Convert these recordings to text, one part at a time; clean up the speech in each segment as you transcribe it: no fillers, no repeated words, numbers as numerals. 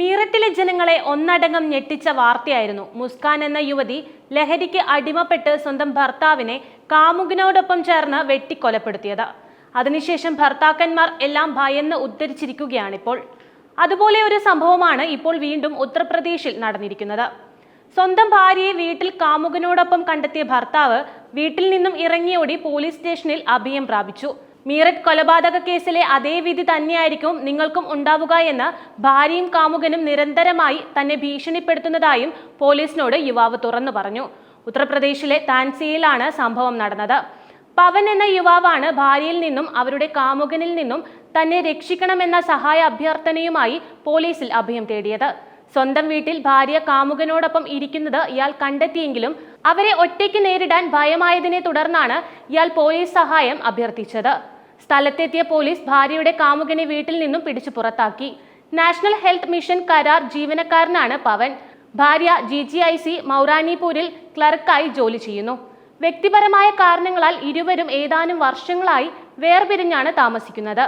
മീററ്റിലെ ജനങ്ങളെ ഒന്നടങ്കം ഞെട്ടിച്ച വാർത്തയായിരുന്നു മുസ്കാൻ എന്ന യുവതി ലഹരിക്ക് അടിമപ്പെട്ട് സ്വന്തം ഭർത്താവിനെ കാമുകനോടൊപ്പം ചേർന്ന് വെട്ടിക്കൊലപ്പെടുത്തിയത്. അതിനുശേഷം ഭർത്താക്കന്മാർ എല്ലാം ഭയന്ന് ഉദ്ധരിച്ചിരിക്കുകയാണിപ്പോൾ. അതുപോലെ ഒരു സംഭവമാണ് ഇപ്പോൾ വീണ്ടും ഉത്തർപ്രദേശിൽ നടന്നിരിക്കുന്നത്. സ്വന്തം ഭാര്യയെ വീട്ടിൽ കാമുകനോടൊപ്പം കണ്ടെത്തിയ ഭർത്താവ് വീട്ടിൽ നിന്നും ഇറങ്ങിയോടി പോലീസ് സ്റ്റേഷനിൽ അഭയം പ്രാപിച്ചു. മീററ്റ് കൊലപാതക കേസിലെ അതേ വിധി തന്നെയായിരിക്കും നിങ്ങൾക്കും ഉണ്ടാവുക എന്ന് ഭാര്യയും കാമുകനും നിരന്തരമായി തന്നെ ഭീഷണിപ്പെടുത്തുന്നതായും പോലീസിനോട് യുവാവ് തുറന്നു പറഞ്ഞു. ഉത്തർപ്രദേശിലെ താൻസിയിലാണ് സംഭവം നടന്നത്. പവൻ എന്ന യുവാവാണ് ഭാര്യയിൽ നിന്നും അവരുടെ കാമുകനിൽ നിന്നും തന്നെ രക്ഷിക്കണമെന്ന സഹായ അഭ്യർത്ഥനയുമായി പോലീസിൽ അഭയം തേടിയത്. സ്വന്തം വീട്ടിൽ ഭാര്യ കാമുകനോടൊപ്പം ഇരിക്കുന്നത് ഇയാൾ കണ്ടെത്തിയെങ്കിലും അവരെ ഒറ്റയ്ക്ക് നേരിടാൻ ഭയമായതിനെ തുടർന്നാണ് ഇയാൾ പോലീസ് സഹായം അഭ്യർത്ഥിച്ചത്. സ്ഥലത്തെത്തിയ പോലീസ് ഭാര്യയുടെ കാമുകനെ വീട്ടിൽ നിന്നും പിടിച്ചു പുറത്താക്കി. നാഷണൽ ഹെൽത്ത് മിഷൻ കരാർ ജീവനക്കാരനാണ് പവൻ. ഭാര്യ GGIC മൗറാനിപൂരിൽ ക്ലർക്കായി ജോലി ചെയ്യുന്നു. വ്യക്തിപരമായ കാരണങ്ങളാൽ ഇരുവരും ഏതാനും വർഷങ്ങളായി വേർപിരിഞ്ഞാണ് താമസിക്കുന്നത്.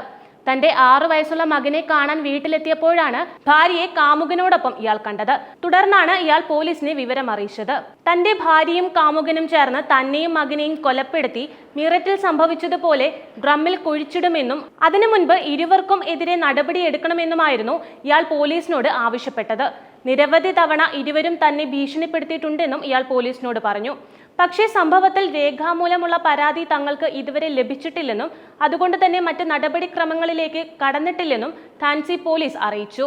തന്റെ 6 വയസ്സുള്ള മകനെ കാണാൻ വീട്ടിലെത്തിയപ്പോഴാണ് ഭാര്യയെ കാമുകനോടൊപ്പം ഇയാൾ കണ്ടത്. തുടർന്നാണ് ഇയാൾ പോലീസിനെ വിവരം അറിയിച്ചത്. തന്റെ ഭാര്യയും കാമുകനും ചേർന്ന് തന്നെയും മകനെയും കൊലപ്പെടുത്തി മീററ്റിൽ സംഭവിച്ചതുപോലെ ഡ്രമ്മിൽ കുഴിച്ചിടുമെന്നും അതിനു മുൻപ് ഇരുവർക്കും എതിരെ നടപടിയെടുക്കണമെന്നുമായിരുന്നു ഇയാൾ പോലീസിനോട് ആവശ്യപ്പെട്ടത്. നിരവധി തവണ ഇരുവരും തന്നെ ഭീഷണിപ്പെടുത്തിയിട്ടുണ്ടെന്നും ഇയാൾ പോലീസിനോട് പറഞ്ഞു. പക്ഷേ സംഭവത്തിൽ രേഖാമൂലമുള്ള പരാതി തങ്ങൾക്ക് ഇതുവരെ ലഭിച്ചിട്ടില്ലെന്നും അതുകൊണ്ട് തന്നെ മറ്റ് നടപടിക്രമങ്ങളിലേക്ക് കടന്നിട്ടില്ലെന്നും താൻസി പോലീസ് അറിയിച്ചു.